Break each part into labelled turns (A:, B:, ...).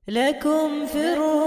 A: لكم في الروح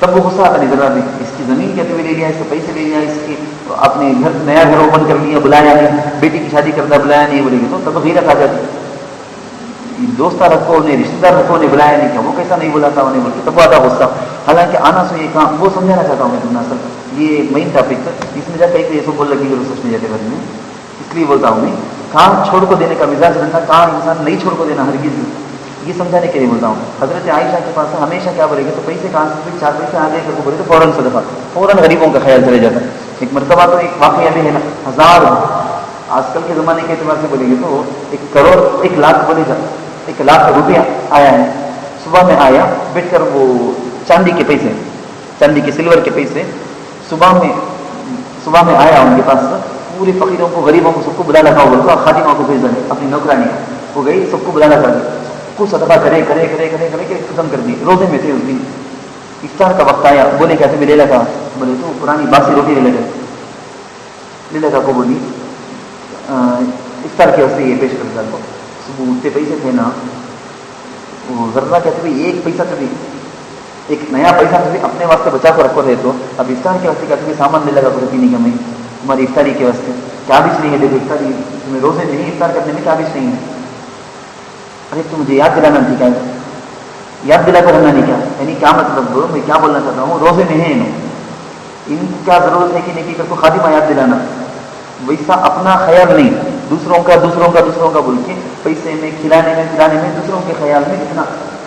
B: تب وہ غصہ آتا نہیں ذرا بھی، اس کی زمین کہتے ہوئے لے لیا، اس کے پیسے لے لیا، اس کی اپنے گھر نیا گھر اوپن کر لیا، بلایا نہیں، بیٹی کی شادی کرنا بلایا نہیں، بولے گی تو تب غیرت آ جاتی. دوستہ رکھو انہیں، رشتے دار رکھو انہیں، بلایا نہیں کیا، وہ کیسا نہیں بولا تھا انہیں، بلکہ تب آتا غصہ. حالانکہ آنا سو یہ کام وہ سمجھانا چاہتا ہوں میں تم اصل یہ مین ٹاپک تھا، اس میں جا کے یہ سب بول لگی کہ سوچنے جاتے بھائی میں، اس لیے بولتا ہوں میں کام چھوڑ کو دینے کا مزاج رکھنا، کام انسان نہیں چھوڑ کو دینا ہرگز، یہ سمجھانے کے لیے بولتا ہوں. حضرت عائشہ کے پاس ہمیشہ کیا بولے گے تو پیسے کہاں سے 4 پیسے آگے کر کو بولے تو فوراً صدقہ، فوراً غریبوں کا خیال چلے جاتا. ایک مرتبہ تو ایک واقعہ بھی ہے نا، 1000 آج کل کے زمانے کے اعتبار سے بولیں گے تو 1 کروڑ 1 لاکھ بولے جا 1 لاکھ روپیہ آیا ہے. صبح میں آیا بیٹھ کر وہ چاندی کے پیسے، چاندی کے سلور کے پیسے صبح میں آیا ان کے پاس، پورے فقیروں کو غریبوں کو سب کو بلا لگا ہوا، خادمہ کو بھیج دیں اپنی نوکرانی وہ گئی، سب کو بلا لگا کو صدقہ کرے کہ ختم کر دی. روزے میں تھے اس دن، افطار کا وقت آیا، بولے کیا تمہیں لے لگا، بولے تو پرانی باسی روٹی لے لگا کو بولی افطار کے واسطے یہ پیش کرتا کو. صبح اٹھتے پیسے تھے نا، وہ ذرا کہتے بھی 1 پیسہ تو بھی، 1 نیا پیسہ تو بھی اپنے واسطے بچا کو رکھو رہے تو اب افطار کے واسطے کہتے سامان لے لگا کرو پینے کا، میں ہماری افطاری کے واسطے کیا بھی نہیں ہے، دیکھو افطاری تمہیں روزے نہیں افطار کرنے میں کیا بھی نہیں ہے. ارے تو مجھے یاد دلانا نہیں، کیا یاد دلا کر رہنا نہیں، کیا یعنی کیا مطلب میں کیا بولنا چاہتا ہوں، روزے میں ہیں ان کو کیا ضرورت ہے کہ نہیں کر کو خادمہ یاد دلانا، ویسا اپنا خیال نہیں، دوسروں کا بول کے پیسے میں کھلانے میں دوسروں کے خیال میں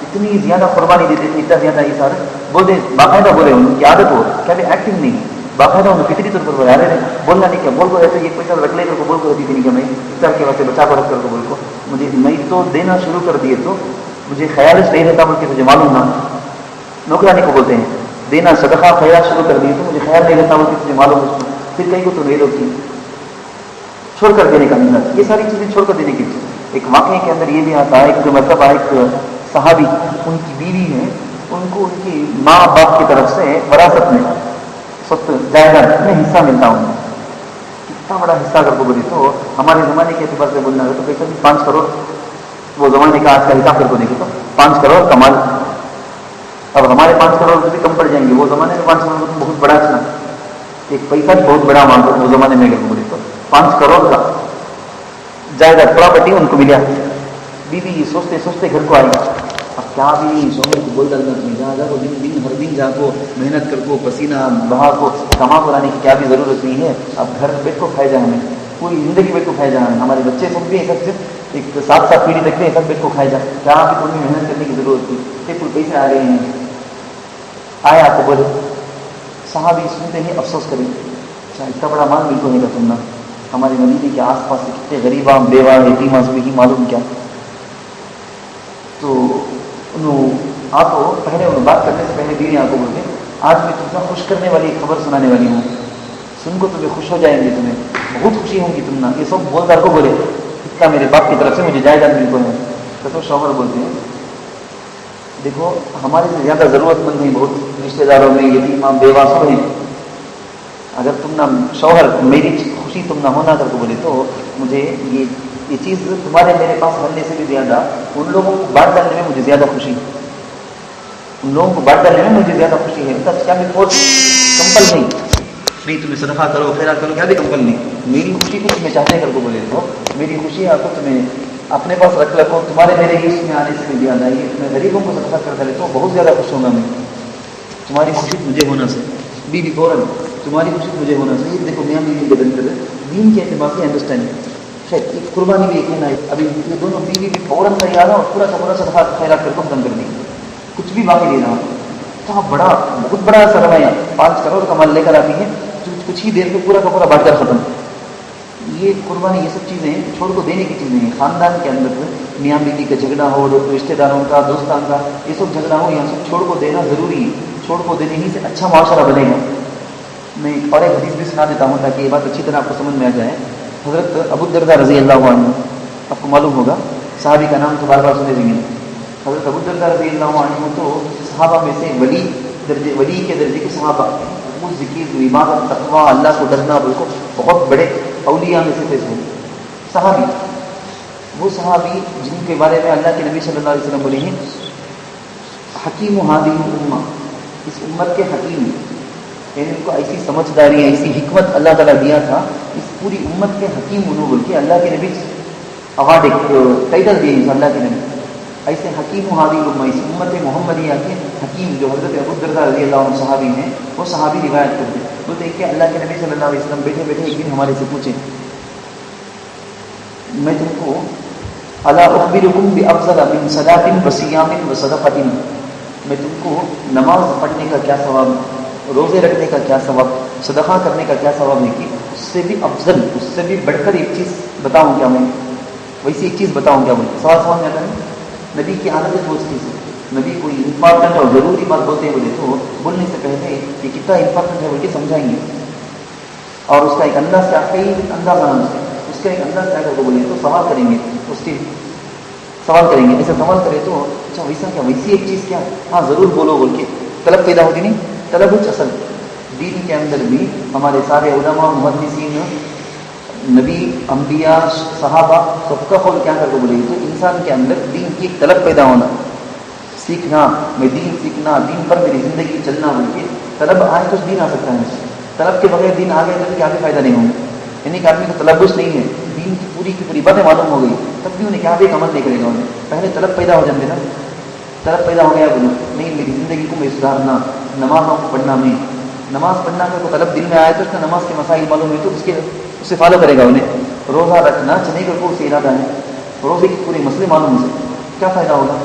B: اتنی زیادہ قربانی دیتے تھے، اتنا زیادہ یہ سارے بولے باقاعدہ بولے، ان کی عادت ہو کیا بھی ایکٹنگ نہیں، باقاعدہ ان کو فطری طور پر بولا رہے بولنا نہیں کیا، بول کو ایسے 1 پیسہ رکھ لے کر کو بول کو رہتی تھی نہیں کہ میں افطار کے واسطے بچا کو رکھ کر کو بول کو مجھے نہیں تو دینا شروع کر دیے تو مجھے خیال نہیں رہتا، بول کے مجھے معلوم نہ، نوکرانی کو بولتے ہیں دینا صدقہ خیرات شروع کر دیے تو مجھے خیال نہیں رہتا، بول کے مجھے معلوم ہے، پھر کہیں کو تو نہیں ہوتی چھوڑ کر دینے کا مزاج، یہ ساری چیزیں چھوڑ کر دینے کی چیز. ایک واقعے کے اندر یہ بھی آتا ہے، ایک مرتبہ ایک صحابی ان کی بیوی ہے، ان کو ان کی ماں باپ کی طرف سے وراثت میں جائیداد میں حصہ ملتا ہوں، کتنا بڑا حصہ اگر کو بولے تو ہمارے زمانے کے اعتبار سے بولنا ہے تو کیسا بھی 5 کروڑ، وہ زمانے کا آج کا حساب کر کو دیکھے تو 5 کروڑ کمال. اب ہمارے 5 کروڑ روپے کم پڑ جائیں گے، وہ زمانے میں 5 کروڑ بہت بڑا تھا، ایک پیسہ بہت بڑا اماؤنٹ وہ زمانے میں اگر بولے تو 5 کروڑ کا جائیداد پراپرٹی ان کو ملا. بیوی سوچتے گھر کو آئی، اب کیا بھی شوہر کو بول ڈالنا تمہیں جا کو دن ہر دن جا کو محنت کر کو پسینہ بہا کو کما کو لانے کی کیا بھی ضرورت نہیں ہے، اب گھر بیٹھ کو کھائے جائیں، ہمیں پوری زندگی بیٹھ کو کھائے جائیں، ہمارے بچے سب بھی ایک ایک 7 پیڑھی تک بھی ایک بیٹھ کو کھائے جائیں، کیا بھی تمہیں محنت کرنے کی ضرورت تھی، کوئی پیسے آ رہے ہیں. آئے آپ کو بولے صحابی سنتے ہیں افسوس کریں، اچھا اتنا بڑا مال مل کو نہیں گا تم نا، ہمارے مدینے کے آس پاس سے کتنے غریباں بیوہ یتیماں سب ہی معلوم کیا. تو آپ کو پہلے بات کرنے سے پہلے دین آپ کو بولتے آج میں تم خوش کرنے والی ایک خبر سنانے والی ہوں، سن کو تمہیں خوش ہو جائیں گے، تمہیں بہت خوشی ہوں گی تم نا. یہ سب بولدار کو بولے اتنا میرے باپ کی طرف سے مجھے جائیداد مل کو ہے. تو شوہر بولتے ہیں دیکھو ہمارے سے زیادہ ضرورت مند ہیں بہت رشتے داروں میں، یتیماں بیوہ سب ہیں، اگر تم نہ شوہر میری خوشی تم نہ ہونا کر کو بولے تو مجھے یہ چیز تمہارے میرے پاس رہنے سے بھی زیادہ ان لوگوں کو بانٹ ڈالنے میں مجھے زیادہ خوشی، ان لوگوں کو بانٹ ڈالنے میں مجھے زیادہ خوشی ہے. کیا بھی فورس کمپل نہیں تمہیں صدقہ کرو خیرات کرو، کیا بھی کمپل نہیں، میری خوشی کو تمہیں چاہتے کر کو بولے تو میری خوشی آپ کو تمہیں اپنے پاس رکھ رکھو، تمہارے میرے اس میں آنے سے بھی زیادہ ہے، میں غریبوں کو صدقہ کرتا لیتا ہوں، بہت زیادہ خوش ہوں گا میں تمہاری خوشی مجھے ہونا سے. بیوی فوراً تمہاری خوشی مجھے ہونا چاہیے. دیکھو میاں بیوی کے دن دین کے اعتبار سے انڈرسٹینڈنگ خیر ایک قربانی بھی ایک ہے نا، ابھی یہ دونوں بیوی بھی فوراً تیار ہے اور پورا کا پورا صدقہ خیرات کر کو ختم کر دیں، کچھ بھی باقی نہیں رہا. تو بڑا بہت بڑا سرمایہ 5 کروڑ کا مال لے کر آتی ہے، کچھ ہی دیر میں پورا کا پورا بانٹ کر ختم. یہ قربانی یہ سب چیزیں چھوڑ کو دینے کی چیزیں ہیں. خاندان کے اندر میاں بیوی کا جھگڑا ہو، رشتے داروں کا دوستان کا یہ سب جھگڑا ہو، یہاں سب چھوڑ کو دینا ضروری ہے. چھوڑ کو دینے ہی سے اچھا معاشرہ بنے گا. میں اور ایک حدیث بھی سنا دیتا ہوں تاکہ یہ بات اچھی طرح آپ کو سمجھ میں آ جائے. حضرت ابو الدرداء رضی اللہ عنہ، آپ کو معلوم ہوگا صحابی کا نام تو بار بار سنے گے. حضرت ابو الدرداء رضی اللہ عنہ تو صحابہ میں سے ولی کے درجے کے صحابہ، وہ ذکر عبادت تقویٰ اللہ کو ڈرنا بالکل بہت بڑے اولیاء میں سے تھے صحابی. وہ صحابی جن کے بارے میں اللہ کے نبی صلی اللہ علیہ وسلم بولے ہیں حکیم و ہادی الامہ، اس امت کے حکیم، یعنی ان کو ایسی سمجھداری ایسی حکمت اللہ تعالیٰ دیا تھا، اس پوری امت کے حکیم انہوں بول کے اللہ کے نبی اوارڈ ایک ٹائٹل دیے اللہ کے نبی، ایسے حکیم حاوی الامہ، اس امت محمدیہ کے حکیم جو حضرت ابو الدرداء رضی اللہ عنہ صحابی ہیں، وہ صحابی روایت کرتے ہیں، بولتے ہیں کہ اللہ کے نبی صلی اللہ علیہ وسلم بیٹھے بیٹھے ایک دن ہمارے سے پوچھے، میں تم کو الا اخبرکم بافضل من صلاۃ وصیام وصدقۃ، میں تم کو نماز پڑھنے کا کیا ثواب، روزے رکھنے کا کیا ثواب، صدقہ کرنے کا کیا ثواب ہے، کہ اس سے بھی افضل، اس سے بھی بڑھ کر ایک چیز بتاؤں کیا، میں ویسی ایک چیز بتاؤں کیا، بولے سوال سمجھ میں آتا ہے؟ نبی کی عادت ہے سوچتی سے، نبی کوئی امپارٹنٹ اور ضروری بات بولتے ہیں بولے تو بولنے سے پہلے یہ کتنا امپارٹنٹ ہے بول کے سمجھائیں گے، اور اس کا ایک انداز کیا، کئی انداز آنا اس کا ایک انداز کیا کر کے بولے تو سوال کریں گے، اس کی سوال کریں گے، ایسا سوال کرے تو اچھا ویسا کیا، ویسی ایک چیز کیا، ہاں ضرور بولو بول کے طلب پیدا ہوتی نہیں، طلب اصل دین کے اندر بھی ہمارے سارے علماء محدثین نبی انبیاء صحابہ سب کا قول کیا کر کے بولے تو انسان کے اندر دین کی ایک طلب پیدا ہونا، سیکھنا، میں دین سیکھنا، دین پر میری زندگی چلنا بول کے طلب آئے تو دین آ سکتا ہے، طلب کے بغیر دین آ گئے تو کیا بھی فائدہ نہیں ہوگا، یعنی کہ آدمی کو تلبس نہیں ہے، دین کی پوری باتیں معلوم ہو گئی تب بھی انہیں کیا بھی ایک عمل نہیں کرے گا، انہیں پہلے طلب پیدا ہو جاتے نا، طلب پیدا ہو گیا بولو نہیں میری زندگی کو میں سدھارنا، نمازوں کو پڑھنا، میں نماز پڑھنا کا کوئی طلب دل میں آیا تو اس کا نماز کے مسائل معلوم ہے تو اس سے فالو کرے گا، انہیں روزہ رکھنا چنے کا کوئی ارادہ ہے، روزے کے پورے مسئلے معلوم ہو سکتے، کیا فائدہ ہوگا،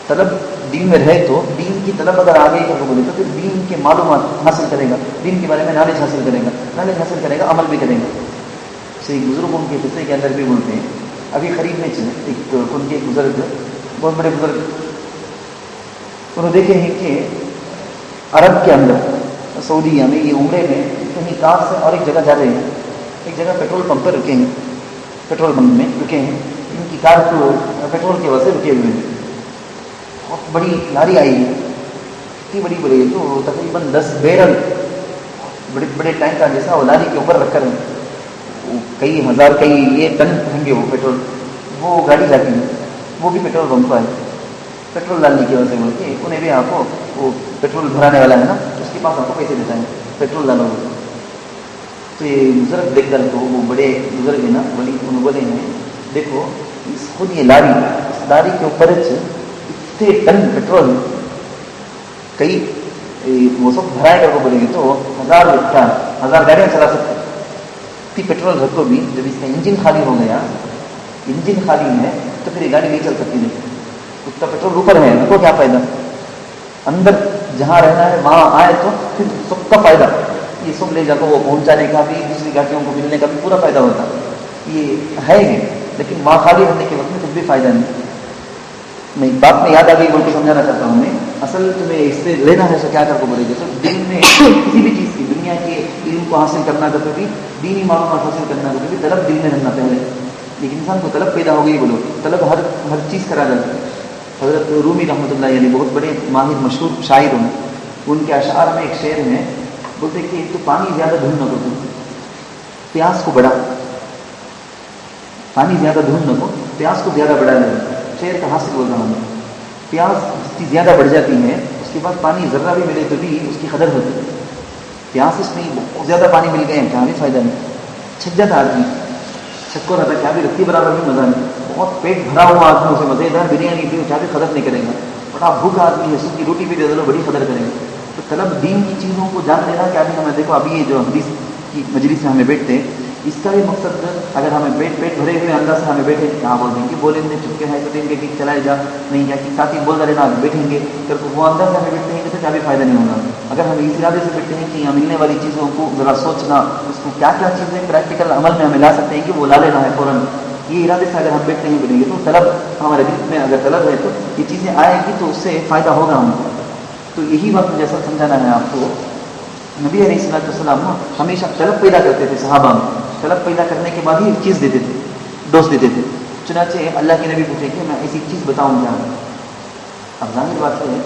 B: طلب دین میں رہے تو دین کی طلب اگر آ گئی تو بولے تو پھر دین کے معلومات حاصل کرے گا، دین کے بارے میں نالج حاصل کرے گا، نالج حاصل کرے گا، عمل بھی کرے گا، سے بزرگوں کے قصے کے اندر بھی بولتے ہیں، ابھی قریب میں چلے ایک ان کے بزرگ بہت بڑے بزرگ انہوں دیکھے ہیں کہ عرب کے اندر سعودیہ میں یہ عمرے میں کہیں کار سے اور ایک جگہ جا رہے ہیں، ایک جگہ پیٹرول پمپ پر رکے ہیں، پیٹرول پمپ میں رکے ہیں، ان کی کار کو پیٹرول کی وجہ سے رکے ہوئے ہیں، بہت بڑی لاری آئی ہے، اتنی بڑی بڑی تو تقریباً 10 بیرل بڑے بڑے ٹینک کا جیسا وہ لاری کے اوپر رکھ کر کئی ہزار کئی یہ ٹن ہوں گے وہ پیٹرول، وہ گاڑی جاتی ہے، وہ بھی پیٹرول پمپ پر ہے، پیٹرول ڈالنے کی وجہ سے بول کے انہیں بھی آپ کو وہ پیٹرول بھرانے والا ہے نا اس کے پاس آپ کو پیسے دیتا ہے پیٹرول ڈالو، تو یہ بزرگ دیکھ کر تو وہ بڑے بزرگ ہیں نا بڑی انہوں بولے ہیں دیکھو خود یہ لاری، اس لاری کے اوپر اتنے ٹن پیٹرول کئی وہ سب بھرائے کر کو بولیں گے تو 1000 گاڑیاں چلا سکتے، اتنی پیٹرول رکھو بھی جب اس کا انجن خالی ہو گیا، انجن خالی ہے تو پھر یہ گاڑی نہیں چل سکتی، نہیں اتنا پیٹرول اوپر ہے رکھو کیا فائدہ، اندر جہاں رہنا ہے وہاں آئے تو پھر سب کا فائدہ، یہ سب لے جا کر وہ پہنچانے کا بھی دوسری گاڑیوں کو ملنے کا بھی پورا فائدہ ہوتا، یہ ہے لیکن وہاں خالی رہنے کے وقت میں کچھ بھی فائدہ نہیں، میں بات میں یاد آ گئی بول کے سمجھانا چاہتا ہوں، میں اصل تمہیں اس سے لینا ہے تو کیا کر کو بولے گے تو دل میں کسی بھی چیز کی دنیا کے علم کو حاصل کرنا کا کبھی دینی معلومات حاصل کرنا کا کبھی طلب دل میں رہنا پہلے، لیکن انسان کو طلب پیدا ہو گئی بولو طلب ہر چیز کرا جاتا ہے، حضرت رومی رحمۃ اللہ علیہ بہت بڑے ماہر مشہور شاعر ہیں، ان کے اشعار میں ایک شعر ہے بولتے کہ تو پانی زیادہ ڈھونڈ نہ کو پیاس کو بڑھا، پانی زیادہ ڈھونڈ نہ کو پیاس کو زیادہ بڑھا لے، شعر کا حاصل بول رہا ہوں، پیاس جس کی زیادہ بڑھ جاتی ہے اس کے بعد پانی ذرہ بھی ملے تو بھی اس کی قدر ہوتی ہے، پیاس اس میں بہت زیادہ پانی مل گئے ہیں کیا بھی فائدہ نہیں، چھک جاتا آدمی، چھک کو رہتا کیا بھی رکھتی برابر بھی مزہ نہیں، بہت پیٹ بھرا ہوا آدمی اسے مزیدار بریانی بھی کیا بھی قدر نہیں کرے گا، بڑا بھوکا آدمی ہے اس کی روٹی بھی دے دو بڑی قدر کرے گا، تو طلب دین کی چیزوں کو جان لینا کیا بھی ہمیں دیکھو ابھی یہ جو حدیث کی مجلس میں ہمیں بیٹھتے اس کا بھی مقصد اگر ہمیں پیٹ بھرے ہوئے اندر سے ہمیں بیٹھے کہاں بول دیں گے بولیں گے چپکے ہیں تو دیں گے کہ چلائے جا نہیں کیا کہ ساتھ ہی بول رہے نا بیٹھیں گے پھر وہ اندر سے ہمیں بیٹھتے ہیں تو کیا بھی فائدہ نہیں ہوگا، اگر ہم اس ارادے سے بیٹھتے ہیں کہ یہاں ملنے والی چیزوں کو ذرا سوچنا اس کو کیا کیا چیزیں پریکٹیکل عمل میں ہمیں لا سکتے ہیں کہ وہ لا لینا ہے فوراً، یہ ارادے سے اگر ہم بیٹھتے ہیں بولیں گے تو طلب ہمارے دل میں اگر طلب ہے تو یہ چیزیں آئیں گی تو اس سے فائدہ ہوگا ہم کو، تو یہی بات جیسا سمجھانا ہے آپ کو، نبی علیہ الصلوۃ والسلام ہمیشہ طلب پیدا کرتے تھے، صحابہ طلب پیدا کرنے کے بعد ہی ایک چیز دیتے تھے، ڈوز دیتے تھے، چنانچہ اللہ کے نبی پوچھے کہ میں ایسی چیز بتاؤں کیا، اب ظاہر بات ہے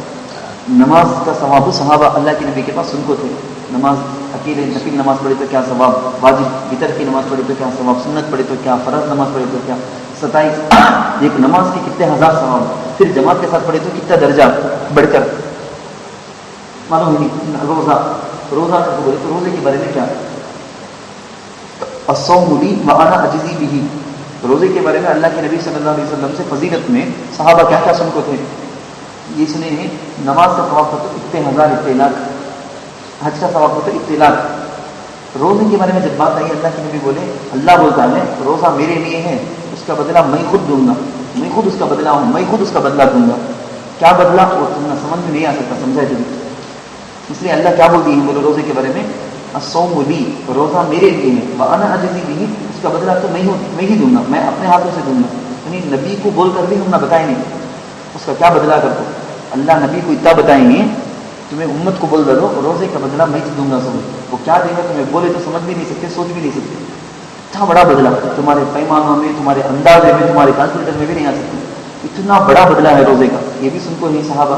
B: نماز کا ثواب صحابہ اللہ کے نبی کے پاس ان کو تھے، نماز اکیلے نفل نماز پڑھے تو کیا ثواب، واجب وتر کی نماز پڑھے تو کیا ثواب، سنت پڑھے تو کیا، فرض نماز پڑھے تو کیا، 27 ایک نماز کے کتنے ہزار ثواب، پھر جماعت کے ساتھ پڑھے تو کتنا درجہ بڑھ کر، معلوم ہی نہیں. روزہ روزہ بولے تو روزے کے بارے میں کیا؟ الصوم لی وانا اجزی بہ. روزے کے بارے میں اللہ کے نبی صلی اللہ علیہ وسلم سے فضیلت میں صحابہ کیا کیا سن کو تھے یہ سنے ہیں. نماز کا ثواب ہوتا اتنے ہزار اتنے لاکھ, حج کا ثواب ہوتا اتنے لاکھ. روزے کے بارے میں جب بات آئی اللہ کے نبی بولے اللہ بولتا ہے روزہ میرے لیے ہے, اس کا بدلہ میں خود دوں گا, میں خود اس کا بدلہ ہوں, میں خود اس کا بدلہ دوں گا. کیا بدلہ وہ تمہیں سمجھ میں نہیں آ سکتا, سمجھا جب. اس لیے اللہ کیا بول دی ہے بولے روزے کے بارے میں الصوم لی, روزہ میرے لیے ہے, وانا اجزی بہ, اس کا بدلہ تو میں ہی دوں گا, میں اپنے ہاتھوں سے دوں گا. یعنی نبی کو بول کر بھی ہم نہ بتائیں نہیں اس کا کیا بدلہ کر دو. اللہ نبی کو اتنا بتائیں گے تمہیں امت کو بول دو روزے کا بدلہ میں دوں گا. سب وہ کیا دے گا تمہیں بولے تو سمجھ بھی نہیں سکتے, سوچ بھی نہیں سکتے. اتنا بڑا بدلہ تمہارے پیمانوں میں, تمہارے اندازے میں, تمہارے کیلکولیٹر میں بھی نہیں آ سکتے. اتنا بڑا بدلہ ہے روزے کا. یہ بھی سن کو نہیں صحابہ.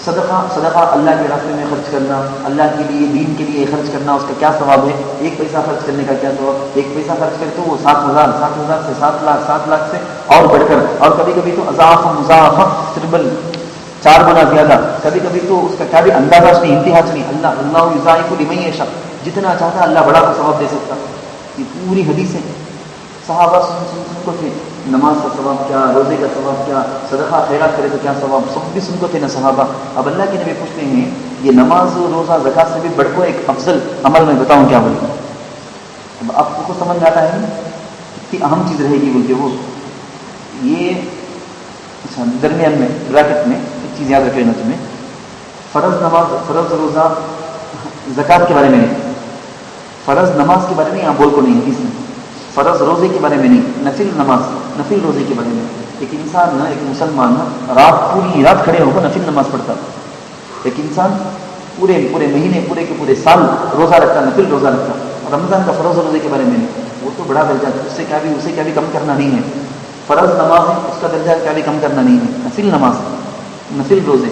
B: صدقہ اللہ کے راستے میں خرچ کرنا, اللہ کے لیے دین کے لیے خرچ کرنا, اس کا کیا ثواب ہے؟ ایک پیسہ خرچ کرنے کا کیا ثواب؟ ایک پیسہ خرچ کرے تو وہ 7,000 سے 7 لاکھ, 7 لاکھ سے اور بڑھ کر, اور کبھی کبھی تو اضاف مضاف تربل 4 گنا زیادہ, کبھی کبھی تو اس کا کیا بھی اندازہ نہیں, انتہا نہیں. اللہ یضاعف لمن یشاء, جتنا چاہتا اللہ بڑا کو ثواب دے سکتا. یہ پوری حدیث ہے. صحابہ سن کو تھے نماز کا ثواب کیا, روزے کا ثواب کیا, صدقہ خیرات کرے تو کیا ثواب, سب بھی سن کو تھے نا صحابہ. اب اللہ کے نبی پوچھتے ہیں یہ نماز روزہ زکات سے بھی بڑھ کو ایک افضل عمل میں بتاؤں کیا بولے. اب آپ کو سمجھ میں آتا ہے اتنی اہم چیز رہے گی بولتے وہ یہ درمیان میں براکٹ میں ایک چیز یاد رکھ لینا تمہیں. فرض نماز, فرض روزہ زکات کے بارے میں نہیں, فرض نماز کے بارے میں یہاں بول کو نہیں ہے, اس میں فرض روزے کے بارے میں نہیں, نفل نماز, نفل روزے کے بارے میں. ایک انسان نا, ایک مسلمان نا, پوری رات کھڑے ہو کر نفل نماز پڑھتا. ایک انسان پورے مہینے, پورے کے پورے سال روزہ رکھتا, نفل روزہ رکھتا. رمضان کا فرض روزے کے بارے میں نہیں, وہ تو بڑا درجہ ہے, اسے کیا بھی کم کرنا نہیں ہے. فرض نماز ہے, اس کا درجہ کیا بھی کم کرنا نہیں ہے. نفل نماز, نفل روزے,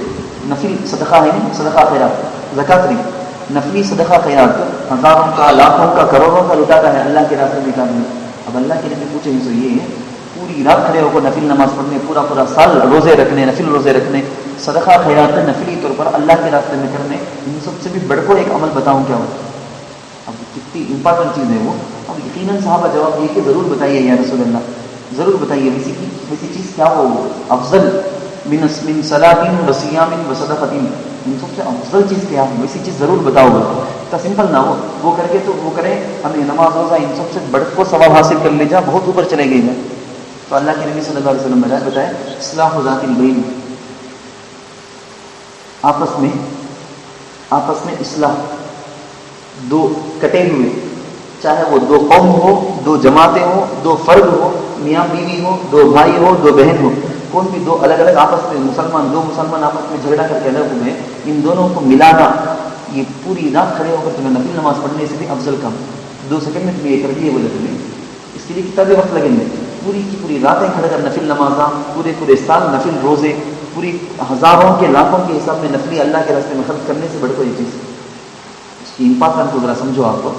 B: نفل صدقہ ہے نہیں, صدقہ خیرات, زکات نہیں, نفلی صدقہ خیرات ہزاروں کا, لاکھوں کا, کروڑوں کا لٹاتا ہے اللہ کے راستے میں کام. اب اللہ کے نبی پوچھے تو یہ پوری رات کھڑے ہو کر نفل نماز پڑھنے, پورا سال روزے رکھنے, نفل روزے رکھنے, صدقہ خیرات نفلی طور پر اللہ کے راستے میں کرنے, ان سب سے بھی بڑھ کو ایک عمل بتاؤں کیا ہوتا. اب کتنی امپورٹنٹ چیز ہے وہ. اب یقیناً صحابہ جواب یہ کہ ضرور بتائیے یا رسول اللہ, ضرور بتائیے ویسی چیز کیا ہو افضل من صلاۃ و صیام و صدقۃ, ان سب سے افضل چیز کیا ہے, ویسی چیز ضرور بتاؤ. اتنا سمپل نہ ہو, وہ کر کے تو وہ کرے ہمیں نماز روزہ ان سب سے بڑھ کو ثواب حاصل کر لے جا, بہت اوپر چلے گئے. تو اللہ کے نبی صلی اللہ علیہ وسلم بتائے اصلاح ذات البین, آپس میں اصلاح, دو کٹے ہوئے, چاہے وہ 2 قوم ہو, 2 جماعتیں ہو, 2 فرد ہو, میاں بیوی ہو, 2 بھائی ہو, 2 بہن ہو, کون بھی 2 الگ الگ آپس میں دو مسلمان آپس میں جھگڑا کر کے الگ ہوئے, ان دونوں کو ملانا یہ پوری رات کھڑے ہو کر تمہیں نفل نماز پڑھنے سے بھی افضل کام. 2 سیکنڈ میں تمہیں یہ کر دیے بولے تمہیں, اس کے لیے کتنا بھی وقت لگیں گے. پوری کی پوری راتیں کھڑے کر نفل نمازاں, پورے سال نفل روزے, پوری ہزاروں کے لاکھوں کے حساب میں نفلی اللہ کے راستے میں خرچ کرنے سے بڑھ کوئی چیز. اس کی امپورٹنٹ کو ذرا سمجھو. آپ کو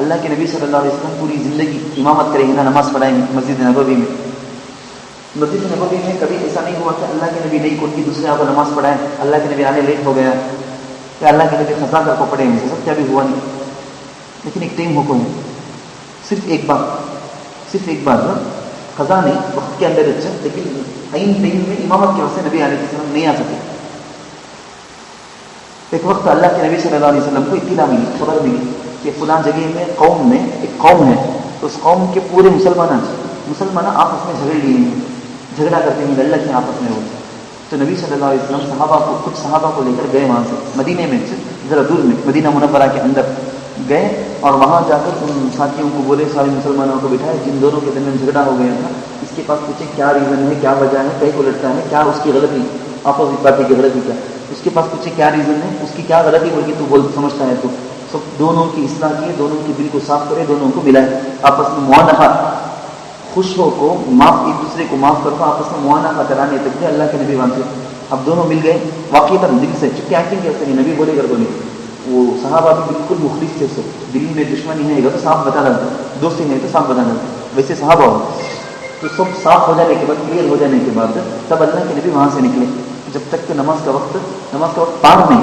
B: اللہ کے نبی صلی اللہ علیہ وسلم پوری زندگی امامت کریں گے نا, نماز پڑھائیں گے مسجد نبوی میں. مسجد نبوی میں کبھی ایسا نہیں ہوا کہ اللہ کے نبی نہیں کوئی دوسرے آپ کو نماز پڑھائیں, اللہ کے نبی آنے لیٹ ہو گیا, کہ اللہ کے نبی خزاں کر کو پڑھیں گے, سب کیا بھی ہوا نہیں. لیکن ایک ٹائم ہو کوئی صرف ایک بار خزاں نہیں وقت کے اندر اچھا, لیکن ٹائم میں امامت کے واسطے نبی علیہ السلام نہیں آ سکے. ایک وقت اللہ کے نبی صلی اللہ علیہ وسلم کو اطلاع ملی, خبر ملی کہ فلاں جگہ میں ایک قوم ہے, تو اس قوم کے پورے مسلمان آپس میں جھگڑا کرتے ہیں, اللہ کے آپس میں ہوتے. تو نبی صلی اللہ علیہ وسلم کچھ صحابہ کو لے کر گئے وہاں سے, مدینے میں ذرا دور میں, مدینہ منورہ کے اندر گئے, اور وہاں جا کر ان ساتھیوں کو بولے, سارے مسلمانوں کو بٹھائے جن دونوں کے درمیان جھگڑا ہو گیا تھا, اس کے پاس پوچھے کیا ریزن ہے, کیا وجہ ہے, کہیں کو لڑتا ہے, کیا اس کی غلطی, اپوزٹ پارٹی کی غلطی کیا, اس کے پاس پوچھے کیا ریزن ہے, اس کی کیا غلطی بول کے تو بول سمجھتا ہے. تو سب دونوں کی اصلاح کیے, دونوں کی دل کو صاف کرے, دونوں کو ملائے, آپس میں معانقہ, خوش ہو کو معاف, ایک دوسرے کو معاف کر کے آپس میں معانقہ کرانے تک کے اللہ کے نبی وہاں سے. اب دونوں مل گئے واقعی تک دل سے, چونکہ ایکٹنگ کیسے نہیں, نبی بولے کر بولے, وہ صحابہ بھی بالکل مخلص تھے, سب دل میں دشمنی ہے تو صاف بتا ڈالتے, دوستی نہیں تو صاف بتا ڈالتے, ویسے صحابہ ہو. تو سب صاف ہو جانے کے بعد, کلیئر ہو جانے کے بعد تب اللہ کے نبی وہاں سے نکلے. جب تک کہ نماز کا وقت پار نہیں,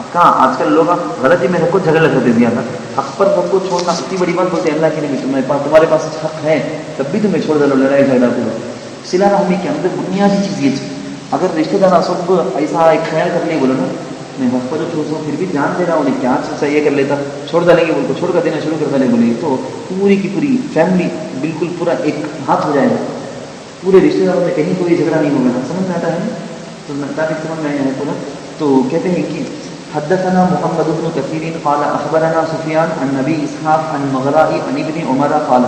B: اب کہاں آج کل لوگ غلطی میں رکھو جھگڑ لگتے زیادہ، حق پر رکھو چھوڑنا اتنی بڑی بات بولتے ہیں اللہ کے نبی، تمہارے پاس حق ہے تب بھی تمہیں چھوڑ دو، لڑائی جھگڑا کرو. صلہ رحمی کے اندر بنیادی چیز یہ اگر رشتے دار سب ایسا ایک خیال کرنے بولو نا میں حق پر چھوڑ دوں پھر بھی جان دے رہا ہوں انہیں کیا صحیح یہ کر لیتا چھوڑ ڈالیں گے، کو چھوڑ کر دینا شروع کر ڈالیں بولے تو پوری کی پوری فیملی بالکل پورا ایک ہاتھ ہو جائے گا. پورے رشتے داروں میں کہیں کوئی جھگڑا نہیں ہوگا. سمجھ میں آتا ہے تو تاکہ سمجھ میں آیا ہے پورا. تو کہتے ہیں کہ حدثنا محمد بن كثير قال اخبرنا سفيان عن ابي اسحاق عن مغراء عن ابن عمر قال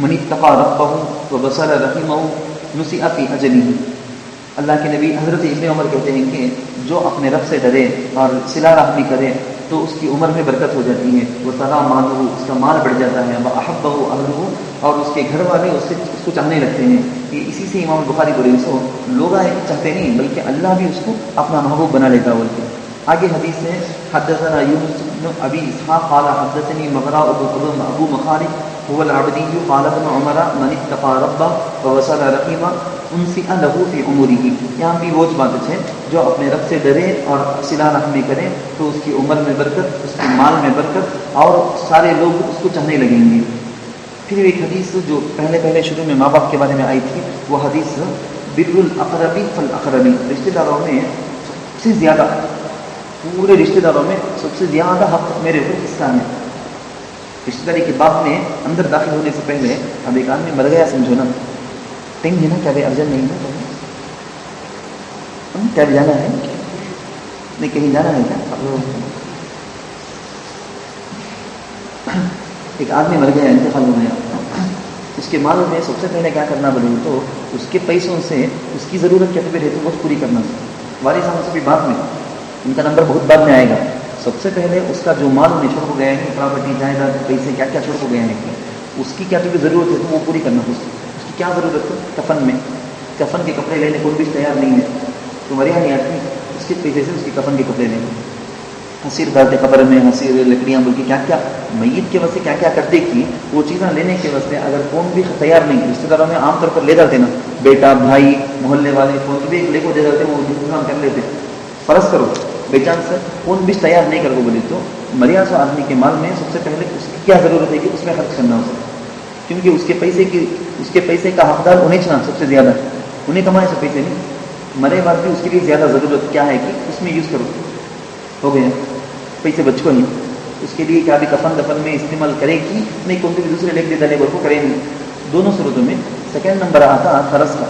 B: من اتقى ربه وبصر رحمه نسئ في اجله. اللہ کے نبی حضرت ابن عمر کہتے ہیں کہ جو اپنے رب سے ڈرے اور صلہ رحمی کرے تو اس کی عمر میں برکت ہو جاتی ہے. وہ طغى ماله اس کا مال بڑھ جاتا ہے. واحبه اهله اور اس کے گھر والے اس کو چاہنے لگتے ہیں. یہ اسی سے امام بخاری بولے سو لوگ چاہتے نہیں بلکہ اللہ بھی اس کو اپنا محبوب بنا لیتا ہے بولتے. آگے حدیث ہے حدثنا یونس بن ابی اسحاق قال حدثني مغراء ابو مخارق هو العبدي قال ابن عمر من اتقى ربه ووصل رحمه انسئ له في عمره. یہاں بھی وہ بات ہے جو اپنے رب سے ڈرے اور صلہ رحمی کرے تو اس کی عمر میں برکت، اس کے مال میں برکت اور سارے لوگ اس کو چاہنے لگیں گے. پھر ایک حدیث جو پہلے شروع میں ماں باپ کے بارے میں آئی تھی وہ حدیث بر الاقربی فالاقربی، رشتے داروں میں سب سے زیادہ پورے رشتے داروں میں سب سے زیادہ حق میرے اوپر کس کا ہے. رشتے داری کے باب میں اندر داخل ہونے سے پہلے اب ایک آدمی مر گیا سمجھو نا، ٹائم ہے نا کیا ارجنٹ نہیں ہے کیا جانا ہے نہیں کہیں جانا ہے کیا. ایک آدمی مر گیا انتقال ہو گیا، اس کے مال میں سب سے پہلے کیا کرنا بولے تو اس کے پیسوں سے اس کی ضرورت کیا رہتی ہے وہ پوری کرنا. وارث ہم سے بھی بعد میں ان کا نمبر بہت بعد میں آئے گا. سب سے پہلے اس کا جو مال انہیں چھوڑ کو گیا ہے پراپرٹی جائیداد پیسے کیا کیا چھوڑ کو گئے ہیں اس کی کیا ضرورت ہے تو وہ پوری کرنا. اس کی کیا ضرورت ہے کفن میں، کفن کے کپڑے لینے کوئی بھی تیار نہیں ہے تو مریا نہیں آتی اس کے پیسے سے اس کے کفن کے کپڑے لینے. حسیر ڈالتے قبر میں، حسیر لکڑیاں بلکہ کیا کیا میت کے واسطے کیا کیا کرتے کی وہ چیزیں لینے کے واسطے اگر کون بھی تیار نہیں. رشتے داروں میں عام طور پر لے ڈالتے نا بیٹا بھائی محلے والے کون بھی لے کو دے ڈالتے وہ انتظام کر لیتے. فرض کرو بے چانس کون بھی تیار نہیں کر کو بولے تو مریا سو آدمی کے مال میں سب سے پہلے اس کی کیا ضرورت ہے کہ اس میں خرچ کرنا ہو کیونکہ اس کے پیسے کا حقدار انہیں چنا سب سے زیادہ انہیں کمائے سے پیسے نہیں. مرے بعد بھی اس کے لیے زیادہ ضرورت کیا ہے کہ اس میں یوز کرو ہو گیا پیسے بچ کو نہیں. اس کے لیے کیا بھی کفن دفن میں استعمال کرے گی نہیں کون بھی دوسرے لے کے دینے کو کرے نہیں. دونوں صورتوں میں سیکنڈ نمبر آتا خرچ کا.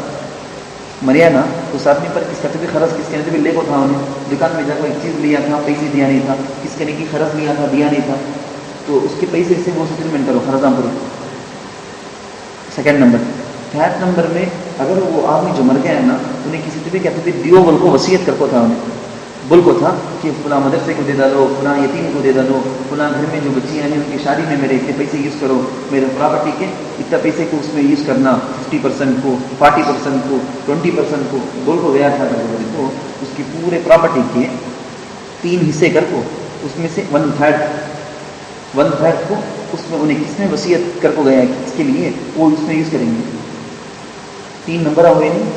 B: مریا نا اس آدمی پر کس کہتے بھی خرچ کس کہنے بھی لے کو تھا انہیں دکان میں جا کر ایک چیز لیا تھا پیسے دیا نہیں تھا کس کہنے کی خرچ لیا تھا دیا نہیں تھا تو اس کے پیسے سے وہ سیٹلمنٹ کرو خرچ کرو. Second number. تھرڈ نمبر میں اگر وہ آدمی جو مر گیا ہے نا انہیں کسی طرح کہتے تھے دیو بل کو وصیت کر کو تھا انہیں بل کو تھا کہ فلاں مدرسے کو دے ڈالو فلاں یتیم کو دے ڈالو فلاں گھر میں جو بچیاں ہیں ان کی شادی میں میرے اتنے پیسے یوز کرو میرے پراپرٹی کے اتنا پیسے کو اس میں یوز کرنا 50% کو 40% کو 20% کو بل کو گیا تھا تو اس کی پورے پراپرٹی کے 3 حصے کر کو اس میں سے 1/3 کو اس میں انہیں کس میں وصیت کر کو گیا ہے اس کے لیے وہ اس میں یوز کریں گے. 3 نمبر ہوئے نہیں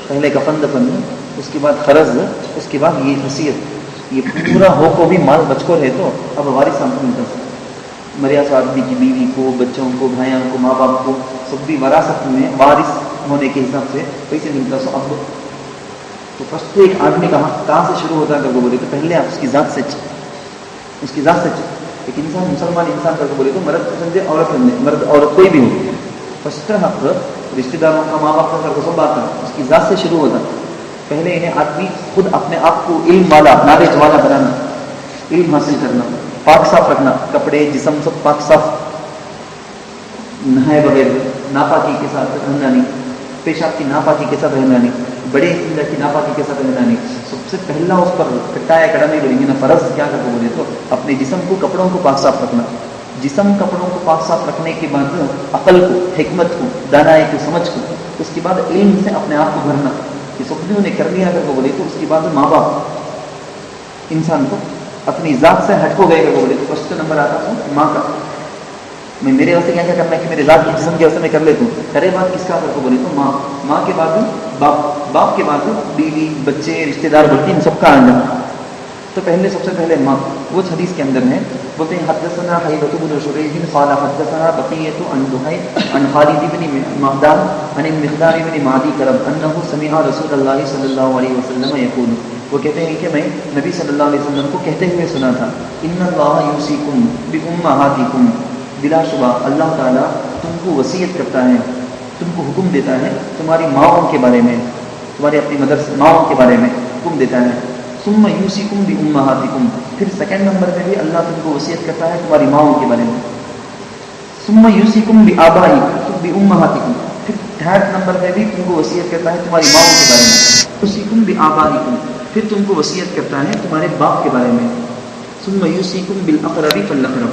B: پہلے کفن دفن میں اس کے بعد قرض اس کے بعد یہ وصیت یہ پورا ہو کو بھی مال بچ کو رہے تو اب وارث ہم کو ملتا مریا سو آدمی کی بیوی کو بچوں کو بھائیوں کو ماں باپ کو سب بھی وراثت میں وارث ہونے کے حساب سے پیسے ملتا سو. اب تو فرسٹ تو ایک آدمی کہاں سے شروع ہوتا ہے اگر وہ بولے تو پہلے آپ اس کی ذات سے ایک انسان مسلمان انسان کر کے بولے تو مرد سمجھے عورت سمجھے مرد عورت کوئی بھی ہو فرسٹ حق رشتے داروں کا ماں باپ کا کر کو سب بات ہے اس کی ذات سے شروع ہوتا. پہلے انہیں آدمی خود اپنے آپ کو علم والا نالج والا بنانا علم حاصل کرنا پاک صاف رکھنا کپڑے جسم سب پاک صاف نہائے بغیر ناپاکی کے ساتھ رہنا نہیں پیشاب کی ناپاکی کے ساتھ رہنا نہیں بڑے کی ناپاکی کے ساتھ رہنا نہیں. سب سے پہلا اس پر کٹایا کڑا نہیں بولیں گے نا فرض کیا کر بولے تو اپنے جسم کو کپڑوں کو پاک صاف رکھنا. جسم کپڑوں کو پاک صاف رکھنے کے بعد عقل کو حکمت کو دانائی کو سمجھ کو اس کے بعد علم سے اپنے آپ کو بھرنا یہ سب بھی انہیں کر لیا اگر وہ بولے تو اس کے بعد ماں باپ انسان کو اپنی ذات سے ہٹ کو گئے اگر وہ بولے تو فرسٹ نمبر آتا تھا ماں کا. میں میرے واسطے کیا کرنا ہے کہ میرے ذات کی جسم کے واسطے میں کر لیتا ہوں کرے بات کس کا اگر کو بولے تو ماں کے بعد باپ کے بعد بیوی بچے رشتے دار بلکہ ان سب کا آنا. تو پہلے سب سے پہلے ماں، وہ حدیث کے اندر ہے، بولتے ہیں حدثنا حیبۃ بن شریح قال حدثنا بقیۃ عن دحیح عن خالد بن معدان عن المقدار بن معدی کرب انه سمع رسول اللہ صلی اللہ علیہ وسلم یقول، وہ کہتے ہیں کہ میں نبی صلی اللہ علیہ وسلم کو کہتے ہوئے سنا تھا، ان اللہ یوصیکم بامہاتکم، بلا شبہ اللہ تعالیٰ تم کو وصیت کرتا ہے، تم کو حکم دیتا ہے تمہاری ماؤں کے بارے میں، تمہاری اپنی مدرس ماؤں کے بارے میں حکم دیتا ہے، ثم یوصیکم بامہاتکم، پھر سیکنڈ نمبر میں بھی اللہ تم کو وصیت کرتا ہے تمہاری ماؤں کے بارے میں، ثم یوصیکم بامہاتکم، پھر تھرڈ نمبر میں بھی تم کو وصیت کرتا ہے تمہاری ماؤں کے بارے میں، یوصیکم بآبائکم، پھر تم کو وصیت کرتا ہے تمہارے باپ کے بارے میں، ثم یوصیکم بالاقرب فالاقرب،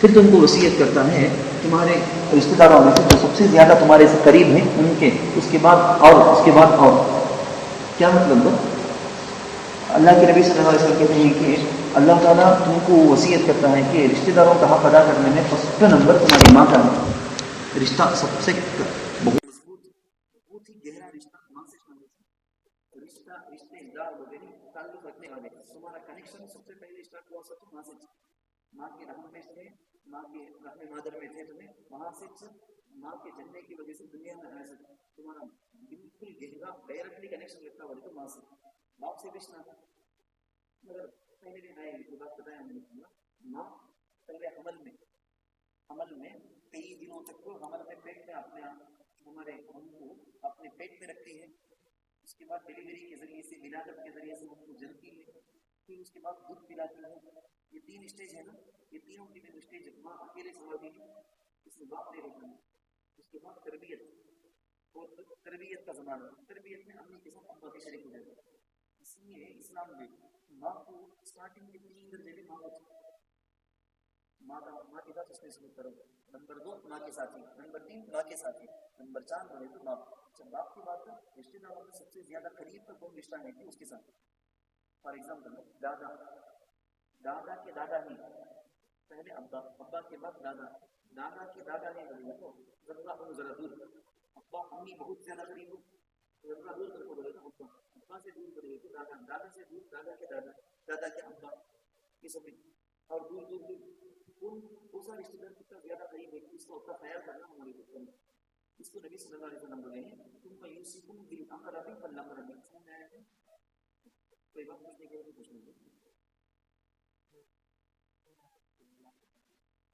B: پھر تم کو وصیت کرتا ہے تمہارے رشتہ داروں میں سے جو سب سے زیادہ تمہارے سے قریب ہیں ان کے، اس کے بعد اور اس کے بعد اور. کیا مطلب ہے؟ اللہ کے نبی صلی اللہ علیہ وسلم کہتے ہیں کہ اللہ تعالیٰ تم کو وصیت کرتا ہے کہ رشتہ داروں کا حق ادا کرنے میں فرسٹ نمبر تمہاری ماں کا ہے. رشتہ سب سے بہت ہی گہرا رشتہ ماں سے رشتے دار وغیرہ تعلق رکھنے والے، تمہارا کنیکشن سب سے پہلے اسٹارٹ ہوا سب ماں سے، ماں کے رحم میں تھے، ماں کے رحم مادر میں تھے تمہیں، وہاں سے ماں کے جننے کی وجہ سے دنیا میں آیا سکتا تمہارا بالکل گہرا ڈائریکٹلی کنیکشن رکھتا والے تو ماں سے، باپ سے رشتہ تھا. مگر پہلے دن آئے گی بات بتایا ہم نے، ماں پہلے حمل میں 23 دنوں تک تو حمل میں پیٹ میں اپنے ہمارے ہم کو اپنے پیٹ میں رکھتی ہے، اس کے بعد ڈیلیوری کے ذریعے سے ولادت کے ذریعے سے ہم کو جنتی ہے، پھر اس کے بعد دودھ پلاتی ہے. یہ 3 اسٹیج ہے نا، یہ تینوں کی اسٹیج ماں اکیلے سنبھالتی ہے، اس میں باپ نہیں رہتا ہے. اس کے بعد تربیت اور تربیت کا زمانہ، تربیت میں امی کے ساتھ ابا کے شریک ہو جاتا ہے. اس لیے اسلام میں ماں کو اسٹارٹنگ کے 3 درجے بھی ماں ہوتی ہے. ماں کے ساتھ اس میں سلوک کرو، نمبر 2 ماں کے ساتھی، نمبر 3 ماں کے ساتھی، نمبر 4 بولے تو باپ. جب باپ کی بات ہے رشتے داروں میں سب سے زیادہ قریب کا کون رشتہ ہے کہ اس کے ساتھ. فار ایگزامپل دادا کے دادا ہی پہلے ابا کے بعد دادا کے دادا نہیں بولے گا تو ذرا دور، ابا امی بہت زیادہ قریب ہو ذرا دور کر کے بولے گا ابا سے دور کرے گا دادا سے دور، دادا کے ابا، یہ سب اور دور سا رشتے دار کتنا زیادہ قریب ہے اس کا اتنا خیال کرنا ہمارے اوپر ہے. اس کو نبی صلی اللہ علیہ وسلم بولے ہیں تم یوصیکم بالاقرب فالاقرب. کوئی بات پوچھنے کے لیے پوچھ لیں گے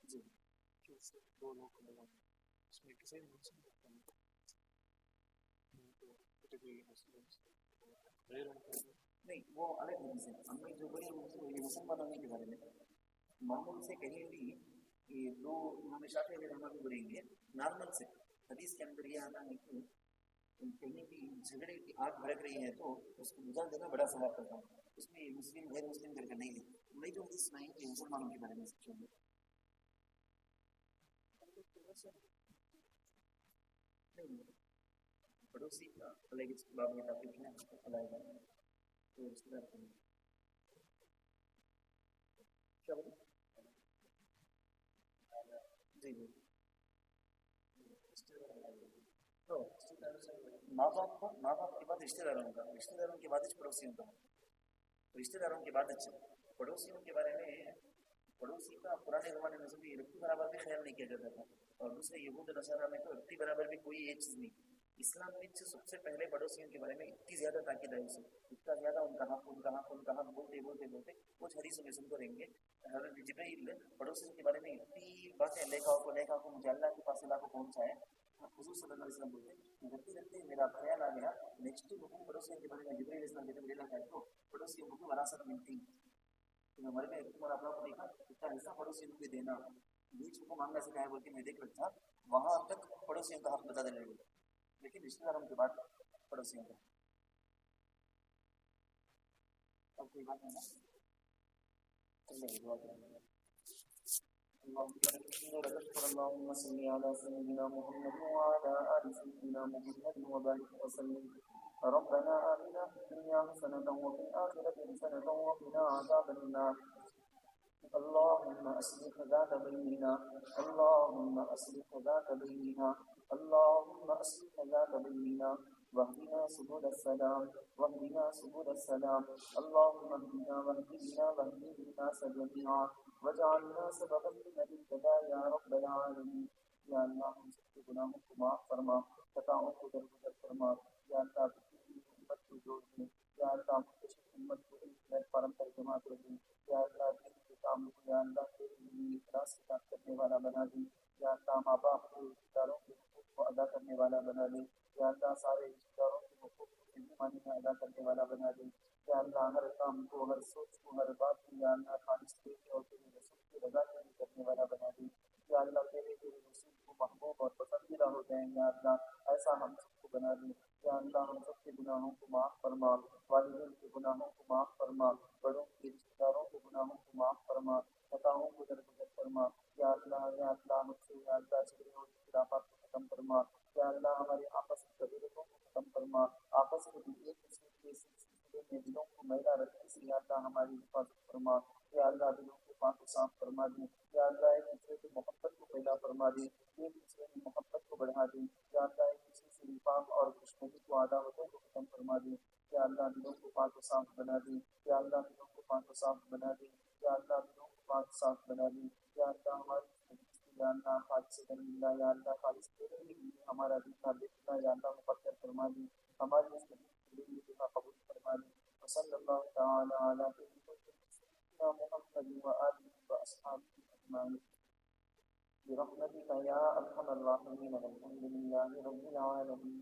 B: جی. نہیں وہ الگ حدیث ہے، ہم نے جو بڑی یہ مسلمان ہونے کے بارے میں معمول سے کہیں بھی یہ 2 امام شافعی علیہ رحمۃ اللہ بولیں گے نارمل سے حدیث کے اندر یہ آتا ہے کہ کہیں بھی جھگڑے کی آگ بھڑک رہی ہے تو اس کو بجھا دینا بڑا ثواب کرتا ہے. اس میں مسلم غیر مسلم کر کے نہیں ہے. میں جو حدیث سنائی کہ مسلمانوں کے بارے میں پڑوسی کا الگ باب میں ٹاپک ہے الگ تو اس طرح جی ماں باپ کے بعد رشتے داروں کا، رشتے داروں کے بعد پڑوسیوں کا، رشتے داروں کے بعد اچھا پڑوسیوں کے بارے میں. پڑوسی کا پرانے زمانے میں بھی رکھتی برابر بھی خیال نہیں کیا جاتا تھا، اور دوسرے یہود نصارہ میں تو رکھتی برابر بھی کوئی ایک چیز نہیں. اسلام میں سب سے پہلے پڑوسیوں کے بارے میں اتنی زیادہ تاکید ہے اسے، اتنا زیادہ ان کا حق بولتے کچھ حدیثوں میں سنتے رہیں گے. حضرت جبرائیل پڑوسیوں کے بارے میں اتنی باتیں لیکھا کو مجھے اللہ کے پاس اللہ کو پہنچائے. حضور صلی اللہ علیہ وسلم بولتے رہتے میرا خیال آ گیا نیکسٹ لوگوں پڑوسیوں کے بارے میں جبرائیل اسلام کے لینا ہے تو پڑوسیوں کو وراثت ملتی. ہمارے میں تمہارا اپنا کو دیکھا اتنا حصہ پڑوسیوں کو دینا بیچ کو مانگنا سکھایا بول کے میں دیکھ رکھا وہاں تک پڑوسیوں کا حق بتا دینے لگے. لیکن رشتے داروں کے بعد پڑوسیوں کا اب کوئی بات نہیں نا. اللهم صل على سيدنا محمد وعلى آل سيدنا محمد وبارك وسلم. ربنا آتنا في الدنيا حسنة وفي الآخرة حسنة وقنا عذاب النار. اللهم أصلح ذات بيننا، اللهم أصلح ذات بيننا، اللهم أصلح
C: صراط مبينا واهدنا سبل السلام واهدنا سبل السلام اللهم اهدنا واهدنا واهد الناس جميعا واجعلنا سببا لمن اهتدى يا رب العالمين یا اللہ ہم سب کے گناہوں کو معاف فرما خطاؤں کو درگزر فرما یا اللہ امت کو جوڑ دے یا اللہ امت کو ایک فارم پر جمع کر دے یا اللہ دین کے کام کو یا اللہ تیرے لیے اخلاص کے ساتھ کرنے والا بنا دے یا اللہ ماں باپ کے رشتہ داروں کے حقوق کو ادا کرنے والا بنا دے یا اللہ سارے رشتہ داروں کے حقوق کو صحیح معنی میں ادا کرنے والا بنا دے یا اللہ ہر کام کو ہر سوچ کو ہر بات کو یا اللہ خالص تیرے اور تیرے رسول کی رضا کے لیے کرنے والا بنا دے یا اللہ تیرے رسول کو محبوب اور پسندیدہ ہو جائیں یا اللہ ایسا ہم سب کو بنا دے یا اللہ ہم سب کے گناہوں کو معاف فرما والدین کے گناہوں کو معاف فرما بڑوں کے رشتہ داروں کے گناہوں کو معاف فرما خطاؤں کو درگزر فرما یا اللہ مجھ سے یا اللہ جھگڑے اور اختلافات کو ختم فرما یا اللہ ہمارے آپس کی قبیلتوں کو ختم فرما آپس میں بھی ایک دوسرے کے سلسلے میں دلوں کو میلا رکھنے سے یا اللہ ہماری حفاظت فرما یا اللہ دلوں کو پاک و صاف فرما دے یا اللہ ایک دوسرے کی محبت کو پیدا فرما دے ایک دوسرے کی محبت کو بڑھا دے یا اللہ ایک دوسرے سے نفاق اور دشمنی کو عداوتوں کو ختم فرما دے یا اللہ دلوں کو پاک و صاف بنا دے یا اللہ دلوں کو پاک و صاف بنا دے یا اللہ دلوں کو پاک و صاف بنا دے یا اللہ ہماری یا اللہ خالص اللہ یا اللہ خالص تیرے لیے ہمارا دل دیکھنا یا اللہ مقدر فرما دے ہماری اس دعا قبول فرما دے وصلی اللہ تعالی علی سیدنا محمد وآلہ وأصحابہ اجمعین برحمتک یا ارحم الراحمین والحمد للہ رب العالمین.